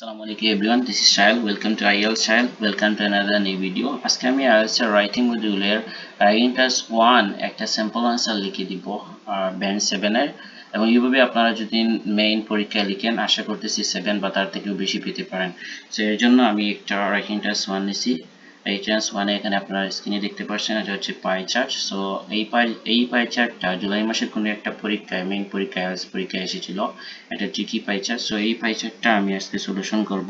Assalamualaikum everyone, this is Shahil. Welcome to IELTS Shahil. Welcome to another new video. আজকে আমি IELTS এর writing মডিউলের writing task 1 একটা sample answer লিখে দিব ব্যান্ড 7 এর এবং এইভাবে আপনারা যদি মেইন পরীক্ষা লিখেন আশা করতেছি 7 বা তার থেকেও বেশি পেতে পারেন। সো এর জন্য আমি একটা রাইটিং টাস্ক 1 নিছি। এই টাস্ক 1 এ এখানে আপনারা স্ক্রিনে দেখতে পাচ্ছেন এটা হচ্ছে পাই চার্ট। সো এই পাই চার্টটা জুলাই মাসের কোনো একটা পরীক্ষায় মেইন পরীক্ষায় IELTS পরীক্ষায় এসেছিল। এটা ট্রিকি পাই চার্ট। সো এই পাই চার্টটা আমি আজকে সলিউশন করব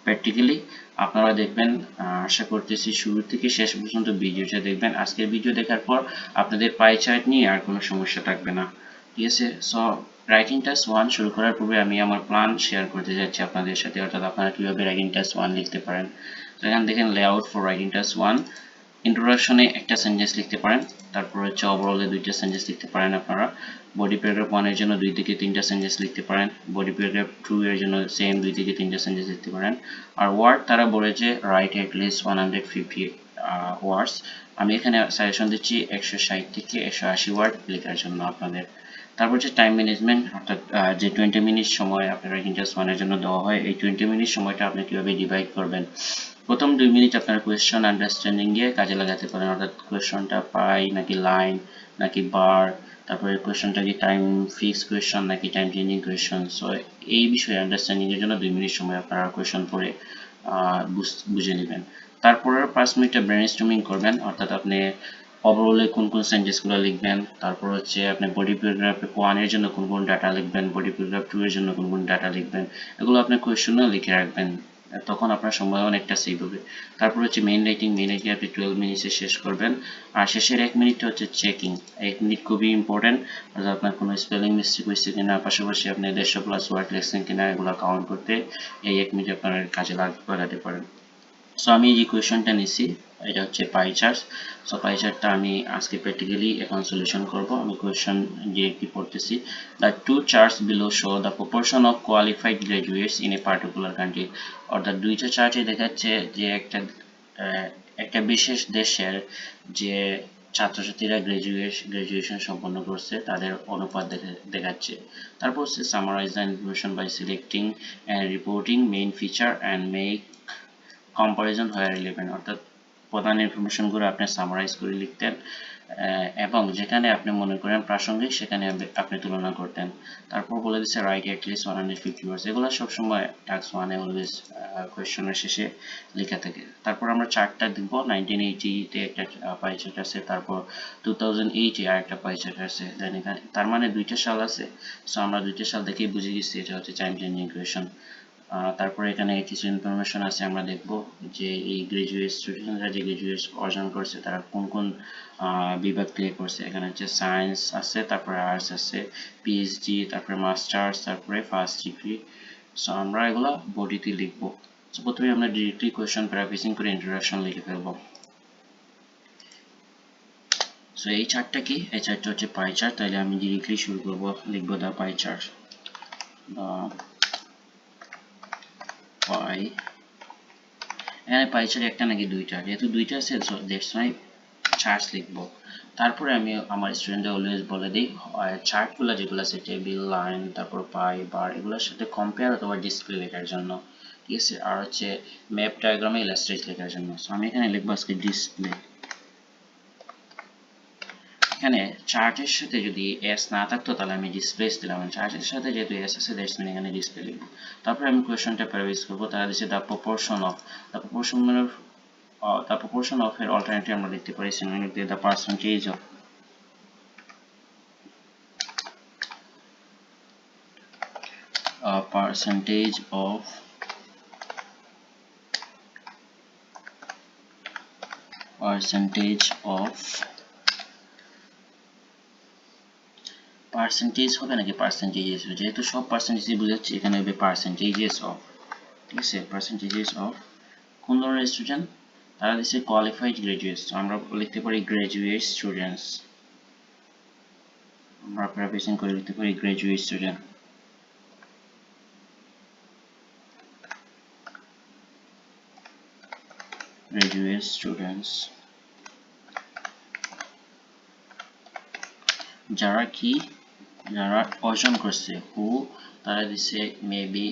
প্র্যাকটিক্যালি। আপনারা দেখবেন, আশা করতেছি শুরু থেকে শেষ পর্যন্ত ভিডিওটা দেখবেন। আজকের ভিডিও দেখার পর আপনাদের পাই চার্ট নিয়ে আর কোনো সমস্যা থাকবে না, ঠিক আছে? সো রাইটিং টাস্ক 1 শুরু করার পূর্বে আমি আমার প্ল্যান শেয়ার করতে যাচ্ছি আপনাদের সাথে, অর্থাৎ আপনারা কিভাবে রাইটিং টাস্ক 1 লিখতে পারেন। তো এখানে দেখেন লেআউট ফর রাইটিং টাস্ক 1। ইন্ট্রোডাকশনে একটা সেন্টেন্স লিখতে পারেন, তারপর হচ্ছে ওভারঅলে দুইটা সেন্টেন্স লিখতে পারেন আপনারা। বডি প্যারাগ্রাফ 1 এর জন্য 2 থেকে 3টা সেন্টেন্স লিখতে পারেন। বডি প্যারাগ্রাফ 2 এর জন্য সেম 2 থেকে 3টা সেন্টেন্স লিখতে পারেন। আর ওয়ার্ড তারা বলেছে রাইট এট লিস্ট 150 ওয়ার্ডস। আমি এখানে সাজেশন দিচ্ছি 160 থেকে 180 ওয়ার্ড লেখার জন্য আপনাদের। তারপর হচ্ছে টাইম ম্যানেজমেন্ট, অর্থাৎ যে 20 মিনিট সময় আপনারা ইন্টারেস্ট ওয়ানের জন্য দেওয়া হয়, এই 20 মিনিট সময়টা আপনি কিভাবে ডিভাইড করবেন। প্রথম 2 মিনিট আপনার কোয়েশ্চন আন্ডারস্ট্যান্ডিং এ কাজে লাগাতে পারেন, অর্থাৎ কোয়েশ্চনটা পাই নাকি লাইন নাকি বার, তারপরে কোয়েশ্চনটা কি টাইম ফিক্স কোয়েশ্চন নাকি টাইম চেঞ্জিং কোয়েশ্চন। সো এই বিষয়ে আন্ডারস্ট্যান্ডিং এর জন্য 2 মিনিট সময় আপনারা কোয়েশ্চন পড়ে বুঝে নেবেন। তারপরে 5 মিনিটে ব্রেনস্টর্মিং করবেন, অর্থাৎ আপনি ওভারঅলে কোন কোন সেন্টেন্সগুলো লিখবেন, তারপর হচ্ছে আপনি বডি প্যারাগ্রাফ 1 এর জন্য কোন কোন ডাটা লিখবেন, বডি প্যারাগ্রাফ 2 এর জন্য কোন কোন ডাটা লিখবেন, এগুলো আপনি কোয়েশ্চনে লিখে রাখবেন, তখন আপনার সময় অনেকটা সেভ হবে। তারপর হচ্ছে মেইন রাইটিং আপনি 12 মিনিটে শেষ করবেন। আর শেষের 1 মিনিট হচ্ছে চেকিং। 1 মিনিট খুবই ইম্পর্টেন্ট, অর্থাৎ আপনার কোনো স্পেলিং মিস্টেক হয়েছে কিনা, পাশাপাশি আপনি 150 প্লাস ওয়ার্ড লিখছেন কিনা, এগুলো কাউন্ট করতে এই 1 মিনিট আপনার কাজে লাগাতে পারেন। সো আমি যে কোয়েশনটা নিছি এটা হচ্ছে পাই চার্ট। সো পাই চার্টটা আমি আজকে প্র্যাকটিক্যালি এখন সলিউশন করব। আমি কোয়েশন ডিরেক্টলি পড়তেছি। The two charts below show the proportion of qualified graduates in a particular country. অর্থাৎ দুইটা চার্টে দেখাচ্ছে যে একটা বিশেষ দেশের যে ছাত্রছাত্রীরা গ্রাজুয়েশন সম্পন্ন করছে তাদের অনুপাত দেখাচ্ছে। তারপর হচ্ছে summarise the information by selecting and reporting main feature and make comparison where relevant, অর্থাৎ প্রধান ইনফরমেশনগুলো আপনি সামারাইজ করে লিখতেন এবং যেখানে আপনি মনে করেন প্রাসঙ্গিক সেখানে আপনি তুলনা করতেন। তারপর বলে দিচ্ছে রাইট অ্যাট লিস্ট 150 ওয়ার্ডস। এগুলো সবসময় টাস্ক 1 এ অলওয়েজ কোয়েশ্চনের শেষে লেখা থাকে। তারপর আমরা চার্টটা দিব। 1980 তে একটা পাই চার্ট আছে, তারপর 2008 এ আরেকটা পাই চার্ট আছে। দেন এখানে তার মানে দুইটা সাল আছে। সো আমরা দুইটা সাল দেখেই বুঝে গেছি এটা হচ্ছে টাইম চেঞ্জিং কোয়েশ্চন। তারপরে এখানে কিছু ইনফরমেশন আছে, আমরা দেখব যে এই গ্রাজুয়েট স্টুডেন্টরা যে গ্রাজুয়েট অর্জন করছে তারা কোন কোন বিভাগ থেকে করছে। এখানে হচ্ছে সায়েন্স আছে, তারপরে আর্টস আছে, পিএইচডি, তারপরে মাস্টার্স, তারপরে ফার্স্ট ডিগ্রি। সো আমরা এগুলো বডিতে লিখব। সো প্রথমে আমরা ডিরেক্টলি কোয়েশ্চন প্যারাফ্রেজিং করে ইন্ট্রোডাকশন লিখে ফেলব। সো এই চার্টটা কি? এই চার্টটা হচ্ছে পাই চার্ট। তাহলে আমি ডিরেক্টলি শুরু করব, লিখব দা পাই চার্ট। পাই, এখানে পাই চার্ট একটা নাকি দুইটা, যেহেতু দুইটা আছে সো দ্যাটস ওয়াই চার্টস লিখবো। তারপরে আমি আমার স্টুডেন্টদের অলওয়েজ বলে দিই চার্টগুলো যেগুলো আছে টেবিল, লাইন, তারপর পাই, বার, এগুলোর সাথে কম্পেয়ার অথবা ডিসপ্লে লেখার জন্য, ঠিক আছে? আর হচ্ছে ম্যাপ ডায়াগ্রামে ইলাস্ট্রেট লেখার জন্য। সো আমি এখানে লিখবো আজকে ডিসপ্লে। এখানে চার্টের সাথে যদি এস না থাকতো তাহলে আমি ডিসপ্লে দিলাম, চার্টের সাথে যেহেতু এস আছে দ্যাটস মিন এখানে ডিসপ্লে লিখবো। তারপরে আমি কোয়েশ্চনটা প্যারাফ্রেজ করবো। তারা দিচ্ছে the proportion of, the proportion মানে the proportion of এর অল্টারনেটিভ আমরা লিখতে পারি সিনোনিম দিয়ে the percentage of percentage of percentage হবে নাকি পার্সেন্টেজেস, যেহেতু সব পার্সেন্টেজ বুঝাচ্ছি এখানে হবে পার্সেন্টেজেস অফ, ঠিক আছে? পার্সেন্টেজেস অফ কোন ধরনের স্টুডেন্ট, তারা দিচ্ছে কোয়ালিফাইড গ্রাজুয়েটস। আমরা লিখতে পারি গ্রাজুয়েট স্টুডেন্টস, আমরা প্রিপারেশন করে লিখতে পারি গ্রাজুয়েট স্টুডেন্ট। graduate students যারা কি, যারা অর্জন করছে, হু, তারা দিচ্ছে মেবি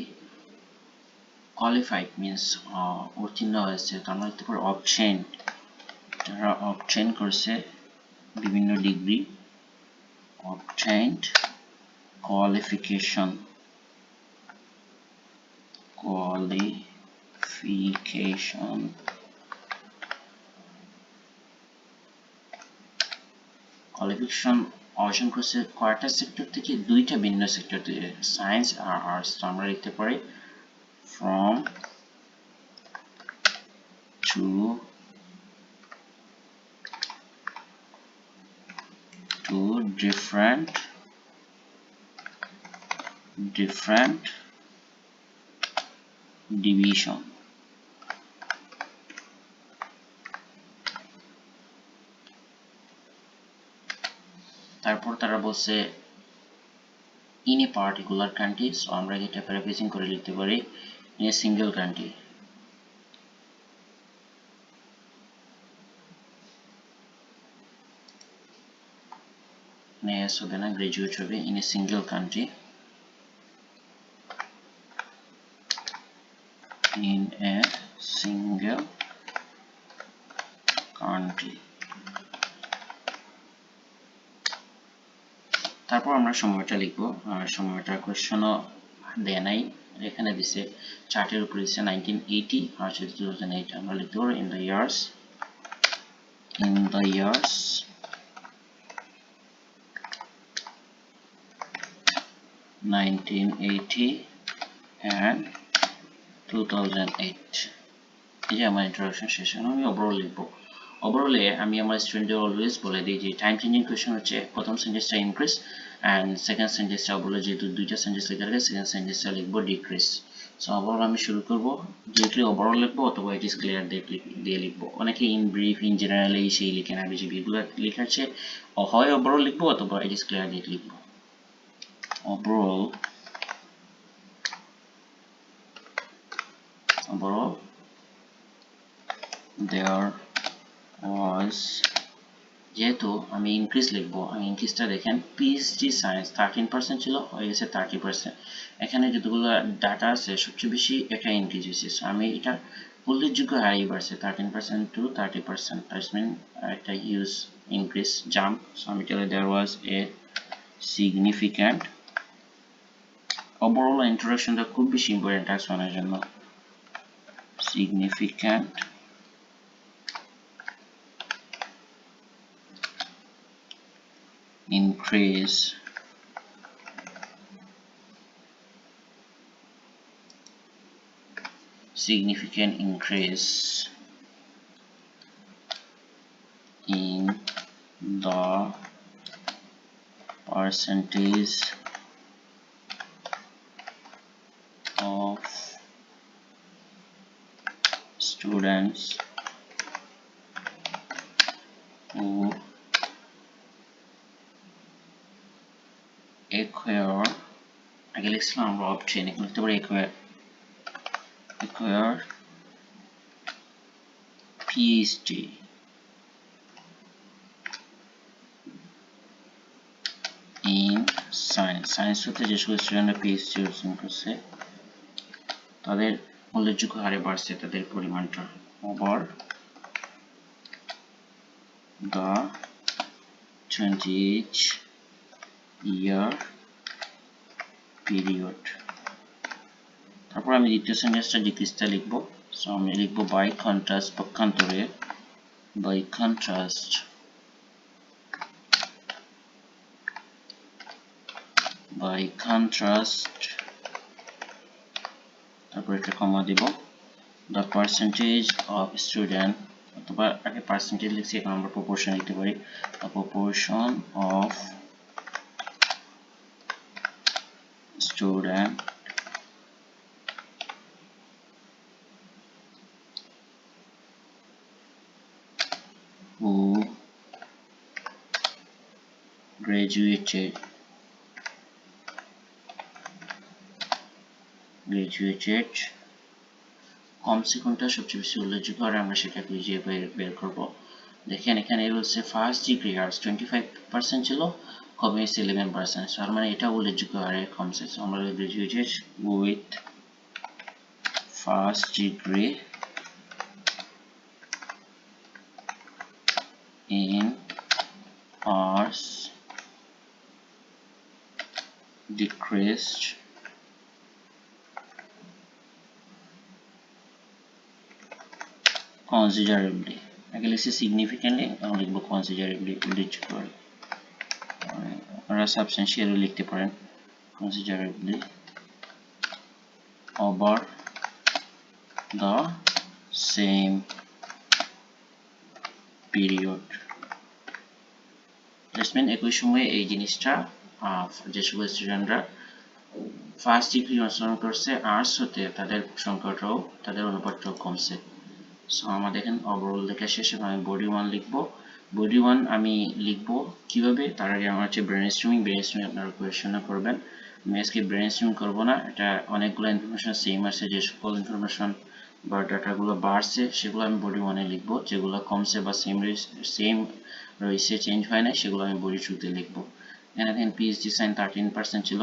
qualified means উত্তীর্ণ হয়েছে, তো আমরা লিখতে পারি obtained, যারা obtain করছে বিভিন্ন ডিগ্রি, obtained qualification, qualification অর্জন করছে কয়টা সেক্টর থেকে? দুইটা ভিন্ন সেক্টর থেকে, সায়েন্স আর আর্টস। তো আমরা লিখতে পারি from two different division। তারপর তারা বলছে in a particular country, so আমরা এটা প্যারাফ্রেজিং করে লিখতে পারি in a single country। নেস হবে না, গ্রাজুয়েট হবে, in a single country, in a single country। তারপর আমরা সময়টা লিখবো, সময়টা কোশ্চেনও দেয় নাই, এখানে দিছে চার্টের উপরে দিছে 1980 আর 2008। আমরা লিখতে পারবো in the years 1980 and 2008। এই যে আমার ইন্ট্রোডাকশন শেষ, আমি ওভারঅল লিখবো। ওভারঅলে আমি আমার স্টুডেন্টদের অলওয়েজ বলে দিই যে টাইম চেঞ্জিং কোয়েশ্চেন হচ্ছে প্রথম সেন্টেন্সটা ইনক্রিজ অ্যান্ড সেকেন্ড সেন্টেন্সটা ওভারঅলে যেহেতু দুইটা সেন্টেন্স লেখা থাকে, সেকেন্ড সেন্টেন্সটা লিখবো ডিক্রিজ। সো ওভারঅল আমি শুরু করবো, ডিরেক্টলি ওভারঅল লিখবো অথবা ইট ইজ ক্লিয়ার দিয়ে লিখবো। অনেকে ইন ব্রিফ, ইন জেনারেল এই সেই লিখে না, বেশি এগুলো লেখার চেয়ে হয় ওভারঅল লিখবো অথবা ইট ইজ ক্লিয়ার দিয়ে লিখবো। overall there was, যেহেতু আমি ইনক্রিজ লিখবো, আমি ইনক্রিজটা দেখেন পিএইচডি সায়েন্স 13% ছিল, হয়ে গেছে 30%। এখানে যতগুলো ডাটা আছে সবচেয়ে বেশি এটা ইনক্রিজ হয়েছে, সো আমি এটা উল্লেখযোগ্য হারেই বাড়ছে 13% to 30%, দ্যাটস মিন একটা হিউজ ইনক্রিজ জাম্প। সো আমি তাহলে there was a significant, overall ইন্ট্রোডাকশনটা খুব বেশি ইম্পর্টেন্ট টাস্ক বানানোর জন্য, significant increase in the percentage of students who acquire, আগে লিখছিলাম আমরা obtain, এখন লিখতে পারি acquire PhD in science। Science হতে যে সকল স্টুডেন্টরা পিএইচডি অর্জন করছে তাদের উল্লেখযোগ্য হারে বাড়ছে তাদের পরিমাণটা over the 28-year period। তারপর আমি দ্বিতীয় সেন্টেন্সটা ডিক্রিজটা লিখবো, সো আমি লিখবো বাই কন্ট্রাস্ট, পক্ষান্তরে, বাই কন্ট্রাস্ট তারপর একটা কমা দিব, the percentage of student, অথবা আগে পার্সেন্টেজ লিখছি, এখন আমরা প্রপোর্শন লিখতে পারি, the proportion of student who graduated কমসে কোনটা সবচেয়ে বেশি উল্লেখযোগ্য আর আমরা সেটা খুঁজে বের করব। দেখেন এখানে বলছে ফার্স্ট ডিগ্রি আর্টস 25% ছিল, কমে এসে 11%, তার মানে এটা উল্লেখযোগ্য হারে কমছে। আমরা graduated with first degree in arts decreased considerably. আগে লিখছি significantly, এখন লিখবো considerably উল্লেখযোগ্য। আপনারা substantially লিখতে পারেন considerably over the same period. Jasmine একই সময়ে এই জিনিসটা যে সকল স্টুডেন্টরা ফার্স্ট ডিগ্রি অর্জন করছে আর্টস হতে তাদের সংখ্যাটাও তাদের অনুপাতটাও কমছে। সো আমাদের এখানে ওভারঅল লেখা শেষে আমি বডি 1 লিখবো। বডি 1 আমি লিখবো কিভাবে তার আগে আমার হচ্ছে ব্রেনস্টর্মিং আপনারা কোয়েশ্চেন করবেন। আমি আজকে ব্রেনস্টর্মিং করব না, এটা অনেকগুলো ইনফরমেশন সেম আছে, যে সকল ইনফরমেশন বা ডাটাগুলো বাড়ছে সেগুলো আমি বডি 1 এ লিখবো, যেগুলো কমছে বা সেম রয়েছে চেঞ্জ হয় না সেগুলো আমি বডি 2 তে লিখবো। এখানে দেখেন পিএইচডি সাইন 13% ছিল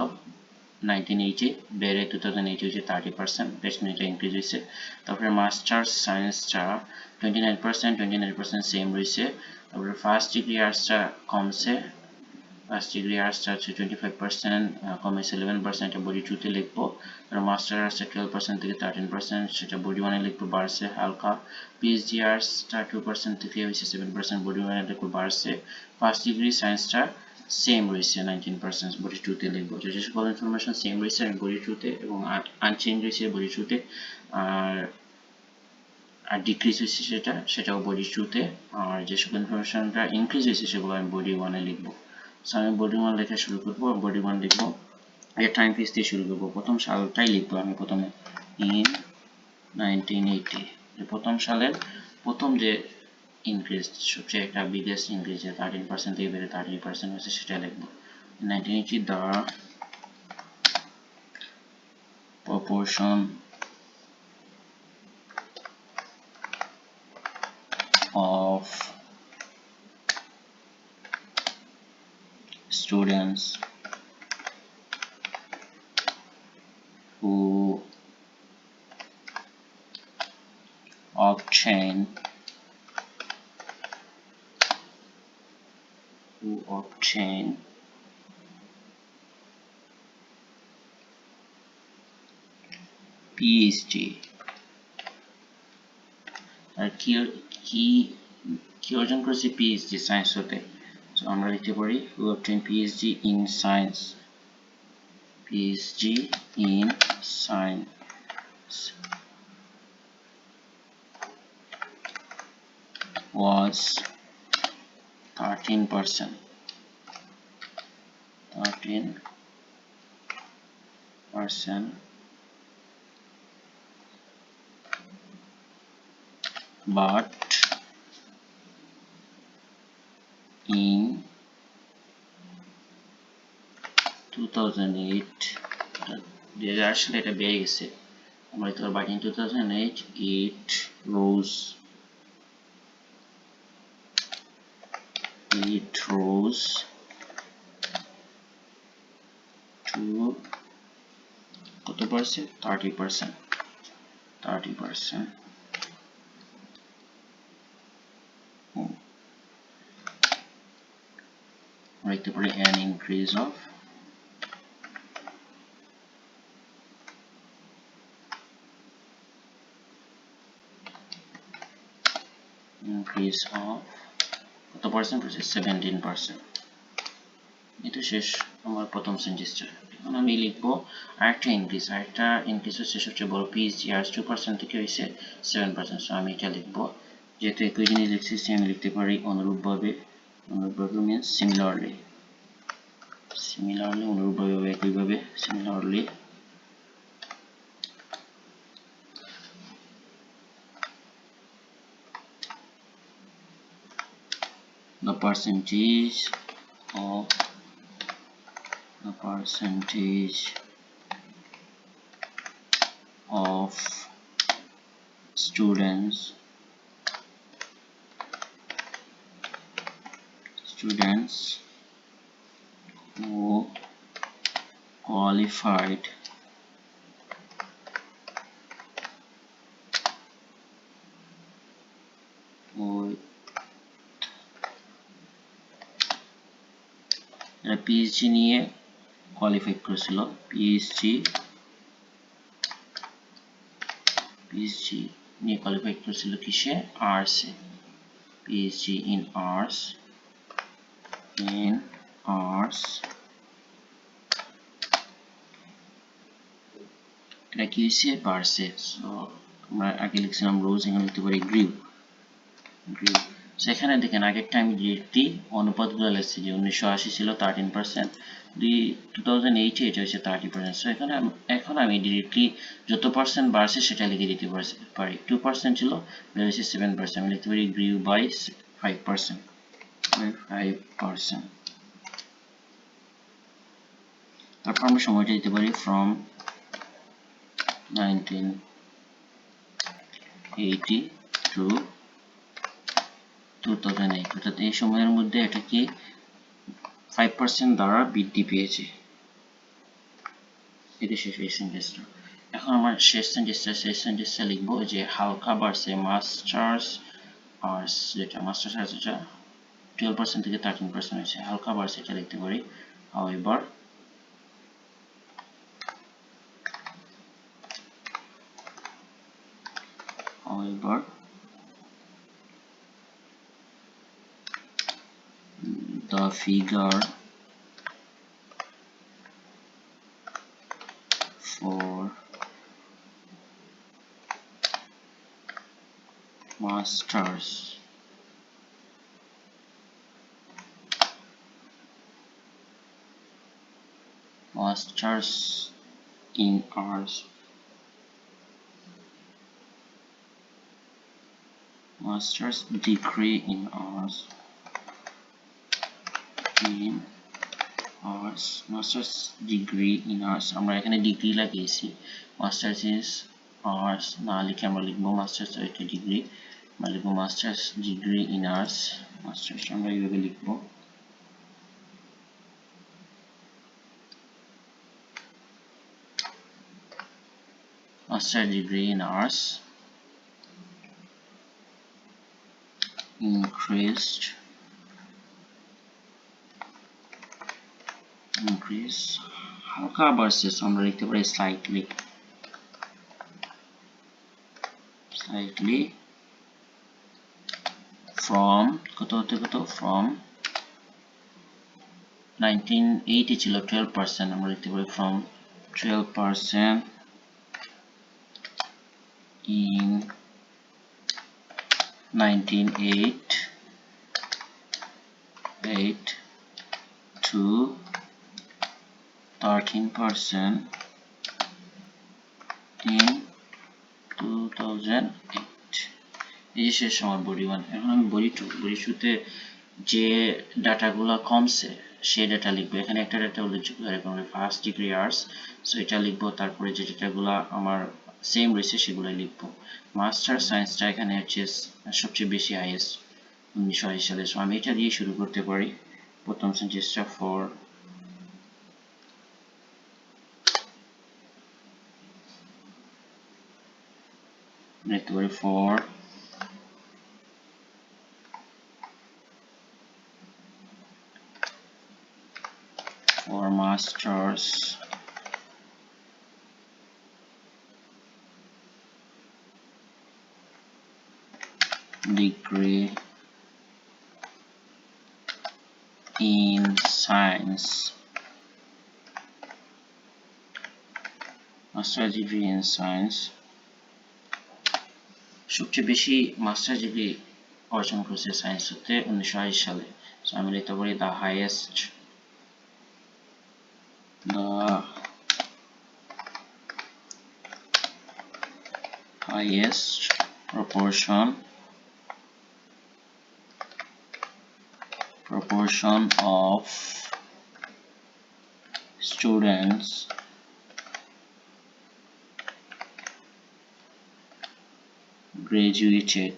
1980, বেড়ে 2008 হয়েছে 30%, বেশি এটা ইনক্রিজ হয়েছে। তারপরে মাস্টার্স সায়েন্সটা 29% সেম রয়েছে। তারপরে ফার্স্ট ডিগ্রি আর্টসটা কমছে, ফার্স্ট ডিগ্রি আর্টসটা হচ্ছে 25% কমেছে 11%, এটা বডি 2 তে লিখবো। আর মাস্টার আর্টসটা 12% থেকে 13%, সেটা বডি 1 এ লিখবো, বাড়ছে হালকা। পিএইচডি আর্টসটা 2% থেকে হয়েছে 7%, বডি 1 এ লিখবো, বাড়ছে। ফার্স্ট ডিগ্রি সায়েন্সটা সেম রয়েছে 19%, বডি 2 তে লিখবো। যে সকল ইনফরমেশন সেম রয়েছে আমি বডি 2 তে, এবং আনচেঞ্জ রয়েছে বডি 2 তে, আর ডিক্রিজ হয়েছে সেটাও বডি 2 তে, আর যে সকল ইনফরমেশনটা ইনক্রিজ হয়েছে সেগুলো আমি বডি 1 এ লিখবো। সো আমি বডি 1 লেখা শুরু করবো, বডি 1 লিখবো। এর টাইম পিস দিয়ে শুরু করবো, প্রথম সালটাই লিখবো আমি প্রথমে, ইন 1980, প্রথম সালের প্রথম যে ইনক্রিজ, সবচেয়ে একটা বিগেস্ট ইনক্রিজ 13% থেকে বেড়ে 30% হয়েছে সেটা লিখবো। 1980 the proportion of students who obtain PhD, আর কি অর্জন করেছে PhD সায়েন্স হতে। সো আমরা লিখতে পারি who obtain PhD in science, PhD in science was 13% but in 2008 সালে এটা বেড়ে গেছে, আমরা তো but in 2008 it rose to কত পারছে 30%, লিখতে পারি an increase of কত পার্সেন্ট হচ্ছে 17%। এটা শেষ আমার প্রথম সেন্টেন্সটা। এখন আমি লিখবো আরেকটা ইনক্রিজ হচ্ছে সবচেয়ে বড়, পিএইচডি আর্টস 2% থেকে হয়েছে 7%। সো আমি এটা লিখবো, যেহেতু একই জিনিস লিখছি আমি লিখতে পারি অনুরূপভাবে মিনস সিমিলারলি, অনুরূপভাবে একইভাবে similarly the percentage of students who qualified তারা পিএইচডি নিয়ে কোয়ালিফাই করেছিল পিএইচডি নিয়ে কোয়ালিফাই করেছিল কিসে arts A PhD in arts এটা কি হয়েছে পারছে সো আমরা আগে লিখছিলাম রোজ এখানে লিখতে পারি গ্রিউ সেখানে দেখেন আগেরটা আমি ডিরেক্টলি অনুপাতগুলো লিখছি যে 1980 ছিল 13%, 2008 এটা হচ্ছে 30%। সো এখন আমি ডিরেক্টলি যত পার্সেন্ট বাড়ছে সেটা লিখে দিতে পারি 2% ছিল বেড়ে হয়েছে 7%, আমি লিখতে পারি গ্রিউ বাই 5%। তারপর আমরা সময়টা দিতে পারি ফ্রম 1980 টু 2008, অর্থাৎ এই সময়ের মধ্যে এটা কি 5% দ্বারা বৃদ্ধি পেয়েছে। এটা শেষ এই সেন্টেন্সটা। এখন আমার শেষ সেন্টেন্সটা লিখবো যে হালকা বাড়ছে মাস্টার্স আর্টস যেটা 12% থেকে 13% হয়েছে, হালকা বাড়ছে এটা লিখতে পারি however the figure for masters in arts master's degree in arts masters degree in arts, আমরা এখানে ডিগ্রি লাগিয়েছি মাস্টার্স ইন আর্টস না লিখে আমরা লিখবো মাস্টার্স একটা ডিগ্রি, আমরা লিখবো masters degree in arts, masters আমরা এইভাবে লিখবো master degree in arts increase হালকা বাড়ছে আমরা লিখতে পারি slightly from কত হতে কত from 1980 ছিল 12%, আমরা লিখতে পারি from 12% in 1988 to 13% in 2008। এই যে শেষ আমার বডি 1। এখন আমি বডি 2 যে ডাটাগুলো কমছে সেই ডাটা লিখবো। এখানে একটা ডাটা উল্লেখযোগ্য এরকম ফার্স্ট ডিগ্রি আর্টস, সো এটা লিখবো। তারপরে যে ডাটাগুলো আমার সেম রয়েছে সেগুলো লিখবো। মাস্টার সায়েন্সটা এখানে হচ্ছে সবচেয়ে বেশি হাইয়েস্ট 1980 সালে, সো আমি এটা দিয়ে শুরু করতে পারি। প্রথম সেন্টেন্সটা ফর লিখতে পারি for masters degree in science, master's degree in science সবচেয়ে বেশি মাস্টার ডিগ্রি অর্জন করেছে সায়েন্স হতে 1980 সালে, সো আমি লিখতে পারি the highest proportion of students graduated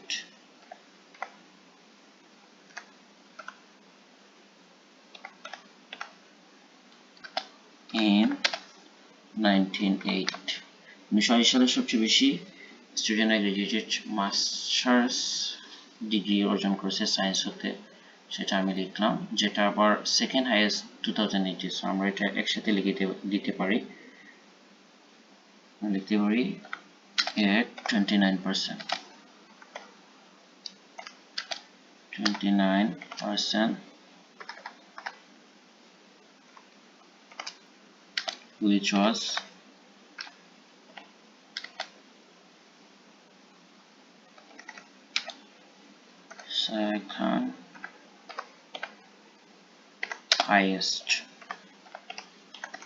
in 1980। 1980 সালে সবচেয়ে বেশি স্টুডেন্টরা গ্রাজুয়েটেড মাস্টার্স ডিগ্রি অর্জন করেছে সায়েন্স হতে, সেটা আমি লিখলাম, যেটা আবার সেকেন্ড হাইয়েস্ট 2080, সো আমরা এটা একসাথে লিখে দিতে পারি, লিখতে পারি at 29%, 29%, which was second highest,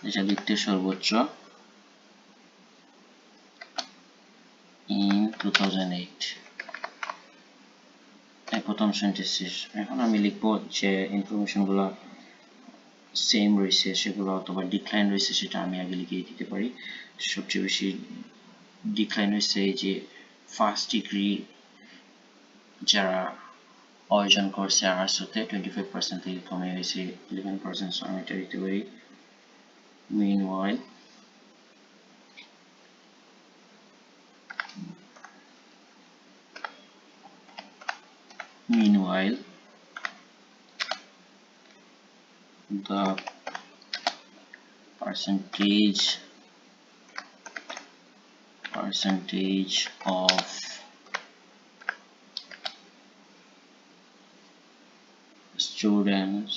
যেটা দ্বিতীয় সর্বোচ্চ in 2008। এই প্রথম সেন্টেন্স শেষ। এখন আমি লিখবো যে ইনফরমেশন গুলো সেম রয়েছে সেগুলো অথবা ডিক্লাইন রয়েছে সেটা আমি আগে লিখে দিতে পারি। সবচেয়ে বেশি ডিক্লাইন হয়েছে এই যে ফার্স্ট ডিগ্রি যারা অর্জন করছে আর্টসতে 25% থেকে কমে হয়েছে 11%, সো আমি এটা দিতে পারি meanwhile the percentage of students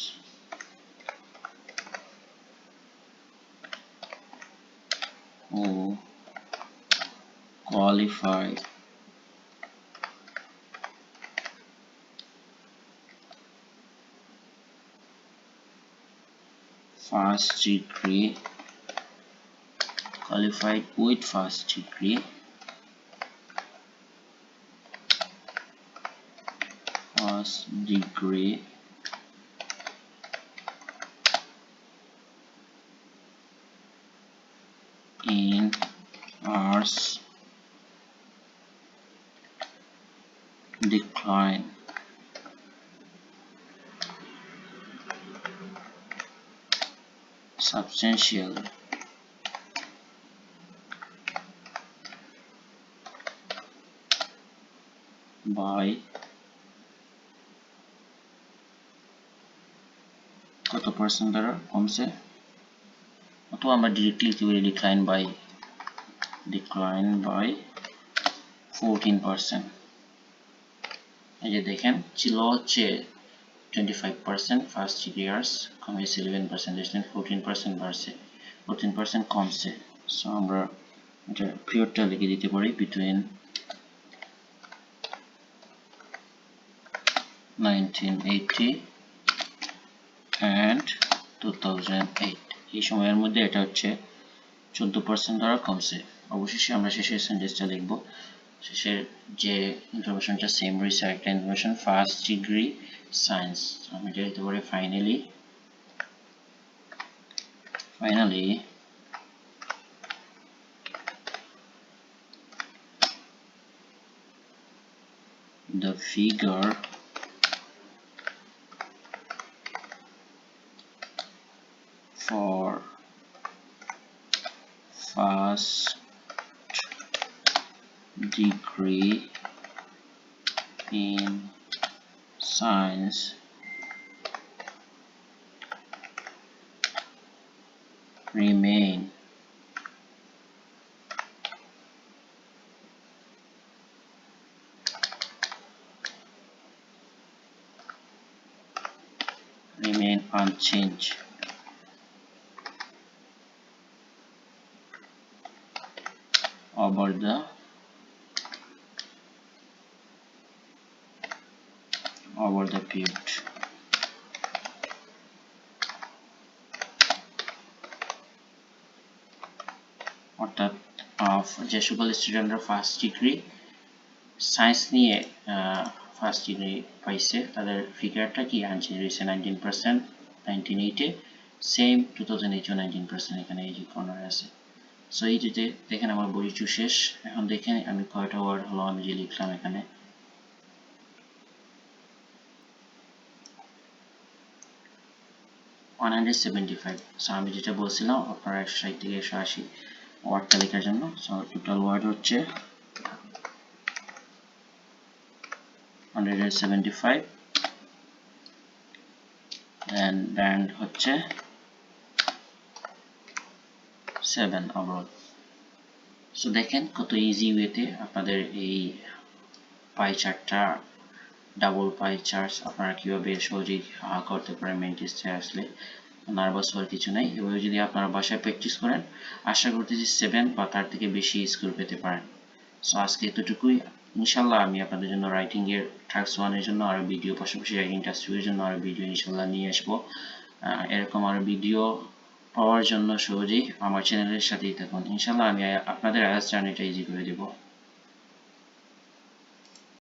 who qualify first degree qualified with first degree in arts decline substantially by কত পার্সেন্ট দ্বারা কমছে, অথবা আমরা ডিরেক্টলি লিখতে ডিক্লাইন বাই 14%। এই যে দেখেন ছিল হচ্ছে 25% ফার্স্ট ডিগ্রি আর্টস, কমেছে 11%, 14% বাড়ছে, 14% কমছে। সো আমরা এটা পিরিয়ডটা লিখে দিতে পারি বিটুইন 1980 and 2008, এই সময়ের মধ্যে এটা হচ্ছে 14% দ্বারা কমছে। অবশেষে আমরা শেষের সেন্টেন্সটা লিখব, শেষের যে ইনফরমেশনটা সেম রয়েছে একটা ইনফরমেশন ফার্স্ট ডিগ্রি সায়েন্স, আমি এটা লিখতে পারি finally the figure for first degree in science remain unchanged over the period। অর্থাৎ যে সকল স্টুডেন্টরা ফার্স্ট ডিগ্রি সায়েন্স নিয়ে ফার্স্ট ডিগ্রি পাইছে তাদের ফিগারটা কি আনচেঞ্জ রয়েছে 19%, 1980 সেম 2008 19%, এখানে এই যে কর্নারে আছে। সো এই যে দেখেন আমার বই টু শেষ। এখন দেখেন আমি কয়টা ওয়ার্ড হলো আমি যে লিখলাম এখানে, 175। সো আমি যেটা বলছিলাম আপনারা 160 থেকে 180 ওয়ার্ডটা লেখার জন্য। সো টোটাল ওয়ার্ড হচ্ছে 175 ব্যান্ড হচ্ছে 7 ওভারঅল। সো দেখেন কত ইজি ওয়েতে আপনাদের এই পাই চার্টটা, ডাবল পাই চার্ট আপনারা কিভাবে সহজেই করতে পারেন ম্যাট্রিক্সে আসলে। নার্ভাস হওয়ার কিছু নাই। এভাবে যদি আপনারা বাসায় প্র্যাকটিস করেন, আশা করতেছি 7 বা তার থেকে বেশি স্কোর পেতে পারেন। সো আজকে এতটুকুই। ইনশাল্লাহ আমি আপনাদের জন্য রাইটিং এর টাস্ক 1 এর জন্য আরো ভিডিও, পাশাপাশি রাইটিং টাস্ক 2 এর জন্য আরো ভিডিও ইনশাল্লাহ নিয়ে আসবো। এরকম আরো ভিডিও পাওয়ার জন্য সহজেই আমার চ্যানেলের সাথেই থাকুন। ইনশাল্লাহ আমি আপনাদের আইএলটিএস জার্নিটা ইজি করে দেব।